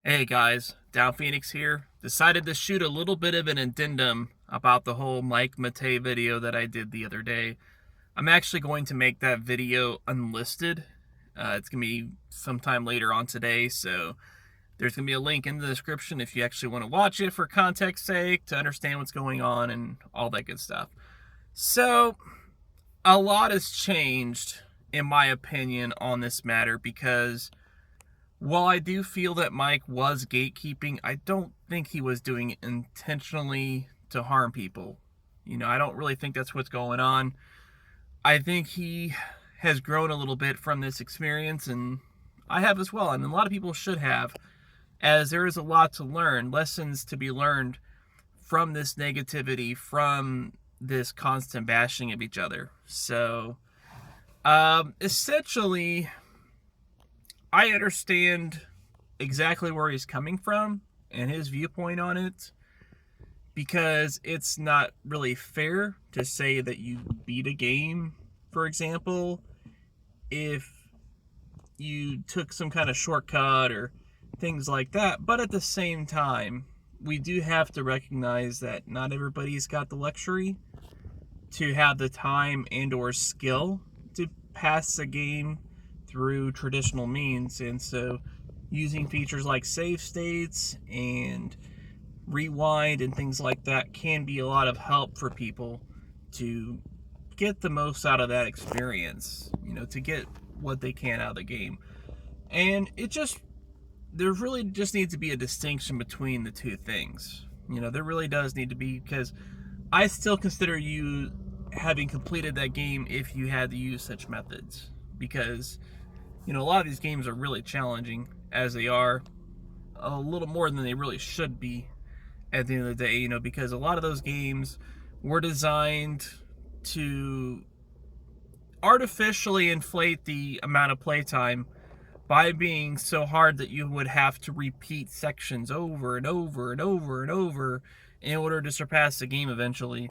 Hey guys, Down Phoenix here. Decided to shoot a little bit of an addendum about the whole Mike Matei video that I did the other day. I'm actually going to make that video unlisted. It's going to be sometime later on today, so there's going to be a link in the description if you actually want to watch it for context sake, to understand what's going on and all that good stuff. So, a lot has changed, in my opinion, on this matter because while I do feel that Mike was gatekeeping, I don't think he was doing it intentionally to harm people. I don't really think that's what's going on. I think he has grown a little bit from this experience, and I have as well. I mean, a lot of people should have, as there is a lot to learn, lessons to be learned from this negativity, from this constant bashing of each other. So, essentially, I understand exactly where he's coming from and his viewpoint on it, because it's not really fair to say that you beat a game, for example, if you took some kind of shortcut or things like that. But at the same time, we do have to recognize that not everybody's got the luxury to have the time and or skill to pass the game through traditional means. And so using features like save states and rewind and things like that can be a lot of help for people to get the most out of that experience, to get what they can out of the game. And there really just needs to be a distinction between the two things. There really does need to be, because I still consider you having completed that game if you had to use such methods, because a lot of these games are really challenging, as they are a little more than they really should be at the end of the day, because a lot of those games were designed to artificially inflate the amount of playtime by being so hard that you would have to repeat sections over and over and over and over in order to surpass the game eventually.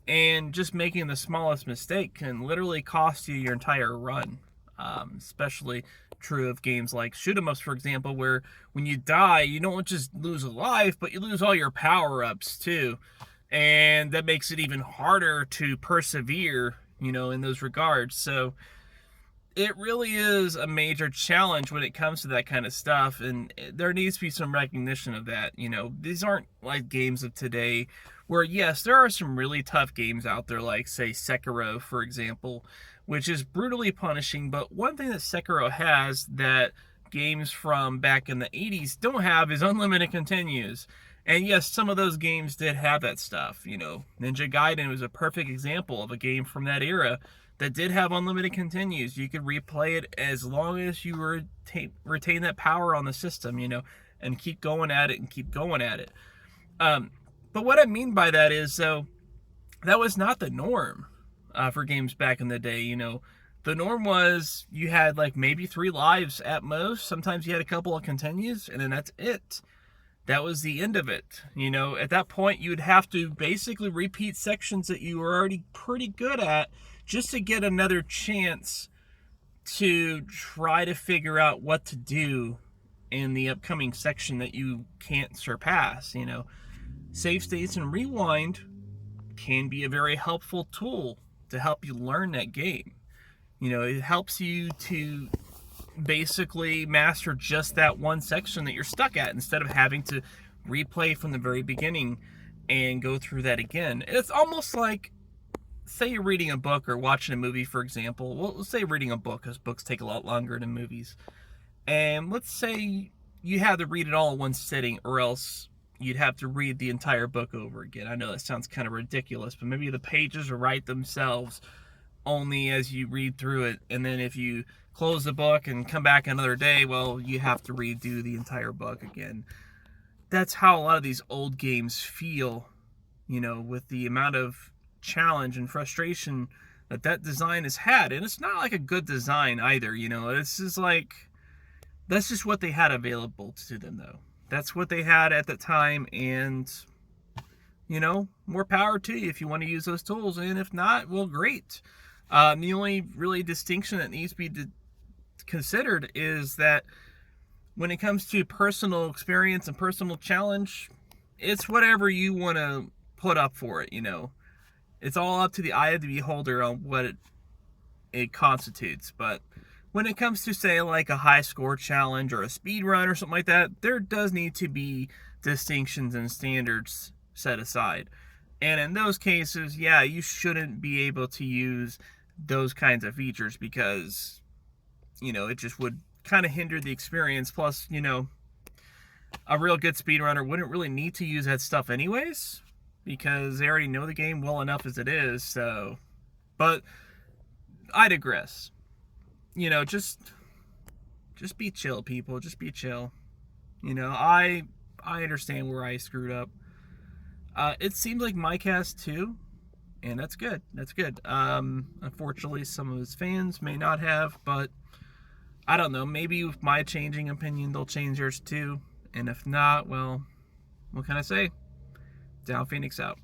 And just making the smallest mistake can literally cost you your entire run. Especially true of games like shoot 'em ups, for example, where when you die, you don't just lose a life, but you lose all your power-ups too. And that makes it even harder to persevere, in those regards. So it really is a major challenge when it comes to that kind of stuff, and there needs to be some recognition of that. These aren't like games of today where, yes, there are some really tough games out there, like, say, Sekiro, for example, which is brutally punishing. But one thing that Sekiro has that games from back in the 80s don't have is unlimited continues. And yes, some of those games did have that stuff. Ninja Gaiden was a perfect example of a game from that era that did have unlimited continues. You could replay it as long as you retain that power on the system, and keep going at it and keep going at it. But what I mean by that is, so that was not the norm for games back in the day. The norm was you had like maybe 3 lives at most. Sometimes you had a couple of continues, and then that's it. That was the end of it. At that point, you would have to basically repeat sections that you were already pretty good at just to get another chance to try to figure out what to do in the upcoming section that you can't surpass. Save states and rewind can be a very helpful tool to help you learn that game. It helps you to basically master just that one section that you're stuck at, instead of having to replay from the very beginning and go through that again. It's almost like, say you're reading a book or watching a movie, for example. Well, let's say reading a book, because books take a lot longer than movies. And let's say you had to read it all in one sitting, or else you'd have to read the entire book over again. I know that sounds kind of ridiculous, but maybe the pages write themselves only as you read through it. And then if you close the book and come back another day, well, you have to redo the entire book again. That's how a lot of these old games feel, with the amount of challenge and frustration that design has had. And it's not like a good design either. It's just like, that's just what they had available to them, though. That's what they had at the time, and more power to you if you want to use those tools. And if not, well, great. The only really distinction that needs to be considered is that When it comes to personal experience and personal challenge, it's whatever you want to put up for it, you know. It's all up to the eye of the beholder on what it constitutes. But when it comes to, say, like a high score challenge or a speed run or something like that, there does need to be distinctions and standards set aside. And in those cases, yeah, you shouldn't be able to use those kinds of features because, you know, it just would kind of hinder the experience. Plus, you know, a real good speedrunner wouldn't really need to use that stuff anyways because they already know the game well enough as it is. So, but I digress. You know, just be chill, people. Just be chill. You know, I understand where I screwed up. It seems like Mike has too, and that's good. That's good. Unfortunately, some of his fans may not have, but I don't know. Maybe with my changing opinion, they'll change theirs too. And if not, well, what can I say? Down Phoenix out.